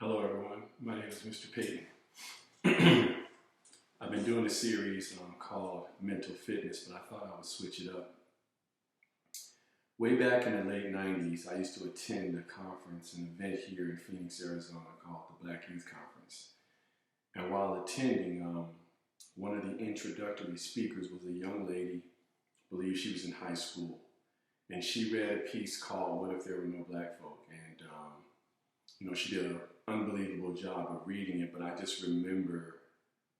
Hello everyone, my name is Mr. Payton. I've been doing a series called Mental Fitness, but I thought I would switch it up. Way back in the late 90s, I used to attend a conference, an event here in Phoenix, Arizona called the Black Youth Conference. And while attending, one of the introductory speakers was a young lady, I believe she was in high school, and she read a piece called What If There Were No Black Folk? And she did an unbelievable job of reading it, but I just remember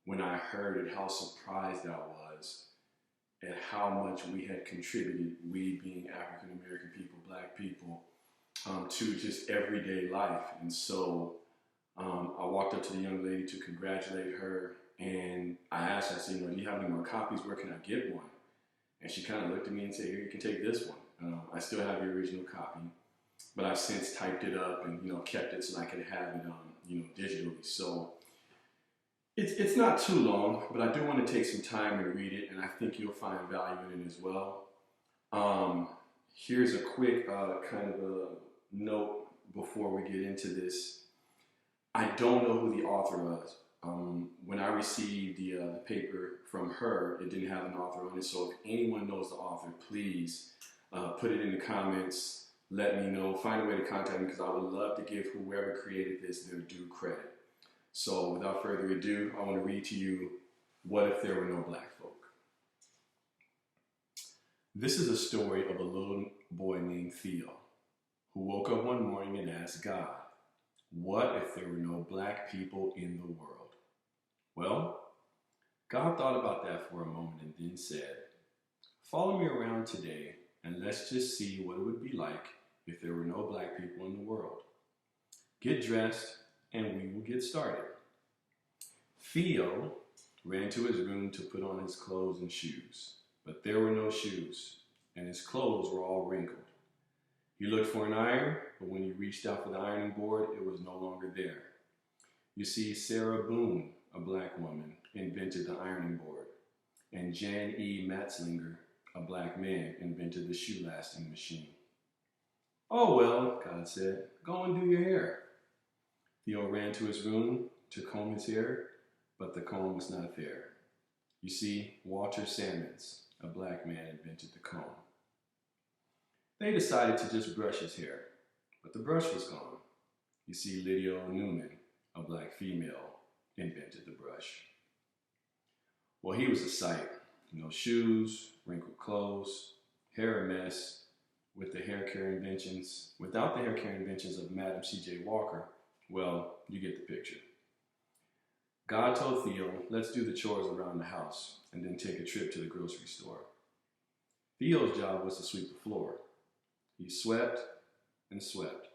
when I heard it, how surprised I was at how much we had contributed, we being African American people, Black people, to just everyday life. And so I walked up to the young lady to congratulate her, and I asked her, I said, do you have any more copies? Where can I get one? And she kind of looked at me and said, here, you can take this one. I still have the original copy, but I've since typed it up and kept it so I could have it digitally. So it's not too long, but I do want to take some time and read it, and I think you'll find value in it as well. Here's a quick kind of a note before we get into this. I don't know who the author was. When I received the paper from her, it didn't have an author on it, so if anyone knows the author, please put it in the comments. Let me know. Find a way to contact me, because I would love to give whoever created this their due credit. So without further ado, I want to read to you What If There Were No Black Folk? This is a story of a little boy named Theo who woke up one morning and asked God, what if there were no black people in the world? Well, God thought about that for a moment and then said, follow me around today and let's just see what it would be like if there were no black people in the world. Get dressed and we will get started. Theo ran to his room to put on his clothes and shoes, but there were no shoes, and his clothes were all wrinkled. He looked for an iron, but when he reached out for the ironing board, it was no longer there. You see, Sarah Boone, a black woman, invented the ironing board, and Jan E. Matzlinger, a black man, invented the shoe-lasting machine. Oh well, God said, go and do your hair. Theo ran to his room to comb his hair, but the comb was not there. You see, Walter Sammons, a black man, invented the comb. They decided to just brush his hair, but the brush was gone. You see, Lydia Newman, a black female, invented the brush. Well, he was a sight. No shoes, wrinkled clothes, hair a mess, with the hair care inventions. Without the hair care inventions of Madam C.J. Walker, well, you get the picture. God told Theo, let's do the chores around the house and then take a trip to the grocery store. Theo's job was to sweep the floor. He swept and swept.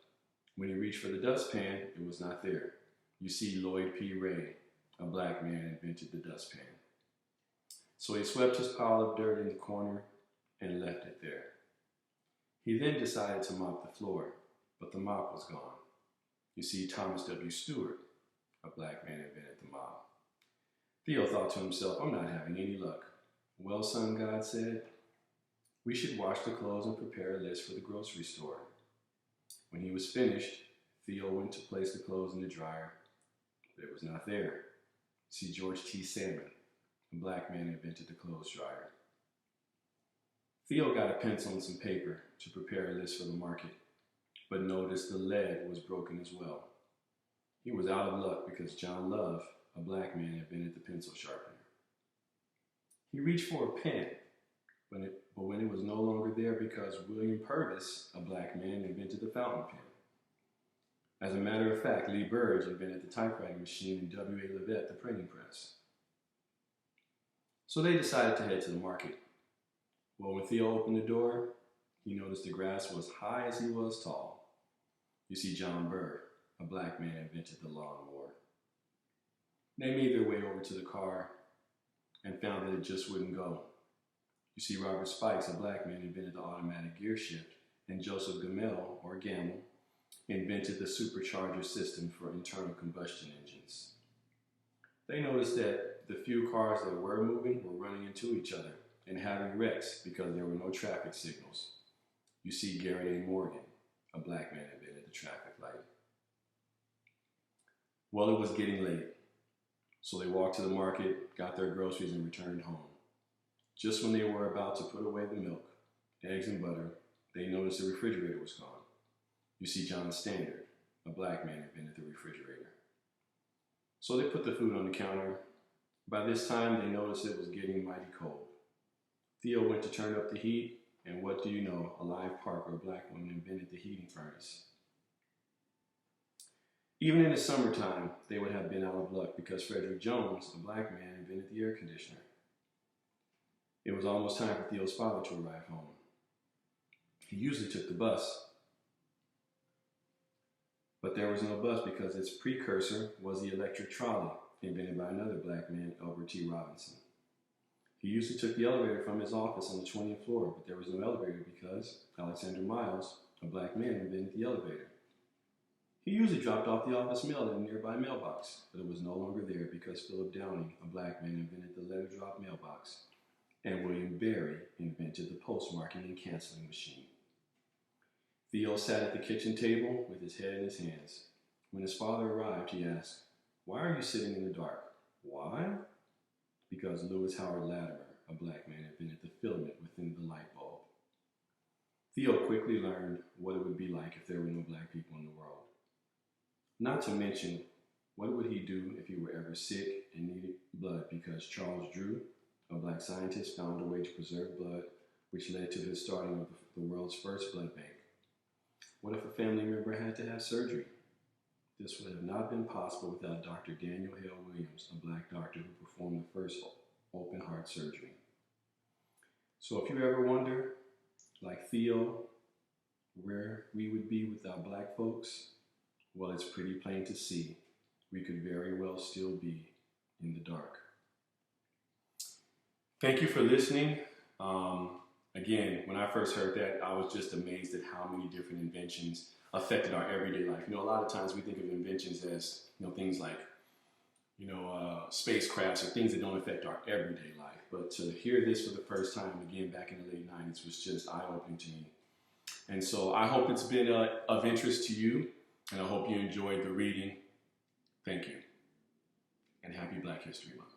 When he reached for the dustpan, it was not there. You see, Lloyd P. Ray, a black man, invented the dustpan. So he swept his pile of dirt in the corner and left it there. He then decided to mop the floor, but the mop was gone. You see, Thomas W. Stewart, a black man, invented the mop. Theo thought to himself, I'm not having any luck. Well, son, God said, we should wash the clothes and prepare a list for the grocery store. When he was finished, Theo went to place the clothes in the dryer, but it was not there. See, George T. Salmon, a black man, invented the clothes dryer. Theo got a pencil and some paper to prepare a list for the market, but noticed the lead was broken as well. He was out of luck because John Love, a black man, invented the pencil sharpener. He reached for a pen, but when it was no longer there because William Purvis, a black man, invented the fountain pen. As a matter of fact, Lee Burge invented the typewriting machine and W.A. Levette the printing press. So they decided to head to the market. Well, when Theo opened the door, he noticed the grass was high as he was tall. You see, John Burr, a black man, invented the lawnmower. They made their way over to the car and found that it just wouldn't go. You see, Robert Spikes, a black man, invented the automatic gear shift, and Joseph Gamel, or Gamel, invented the supercharger system for internal combustion engines. They noticed that the few cars that were moving were running into each other and having wrecks because there were no traffic signals. You see, Garrett A. Morgan, a black man, invented the traffic light. Well, it was getting late, so they walked to the market, got their groceries, and returned home. Just when they were about to put away the milk, eggs, and butter, they noticed the refrigerator was gone. You see, John Standard, a black man, invented the refrigerator. So they put the food on the counter. By this time, they noticed it was getting mighty cold. Theo went to turn up the heat, and what do you know? A live Parker, a black woman, invented the heating furnace. Even in the summertime, they would have been out of luck because Frederick Jones, a black man, invented the air conditioner. It was almost time for Theo's father to arrive home. He usually took the bus, but there was no bus because its precursor was the electric trolley, invented by another black man, Albert T. Robinson. He usually took the elevator from his office on the 20th floor, but there was no elevator because Alexander Miles, a black man, invented the elevator. He usually dropped off the office mail in a nearby mailbox, but it was no longer there because Philip Downing, a black man, invented the letter drop mailbox, and William Berry invented the postmarking and canceling machine. Theo sat at the kitchen table with his head in his hands. When his father arrived, he asked, "Why are you sitting in the dark?" "Why?" "Because Lewis Howard Latimer, a black man, invented the filament within the light bulb." Theo quickly learned what it would be like if there were no black people in the world. Not to mention, what would he do if he were ever sick and needed blood because Charles Drew, a black scientist, found a way to preserve blood, which led to his starting of the world's first blood bank? What if a family member had to have surgery? This would have not been possible without Dr. Daniel Hale Williams, a black doctor who performed the first open heart surgery. So if you ever wonder, like Theo, where we would be without black folks, well, it's pretty plain to see. We could very well still be in the dark. Thank you for listening. Again, when I first heard that, I was just amazed at how many different inventions affected our everyday life. A lot of times we think of inventions as, things like, spacecrafts or things that don't affect our everyday life. But to hear this for the first time, again, back in the late 90s, was just eye-opening to me. And so I hope it's been of interest to you, and I hope you enjoyed the reading. Thank you, and happy Black History Month.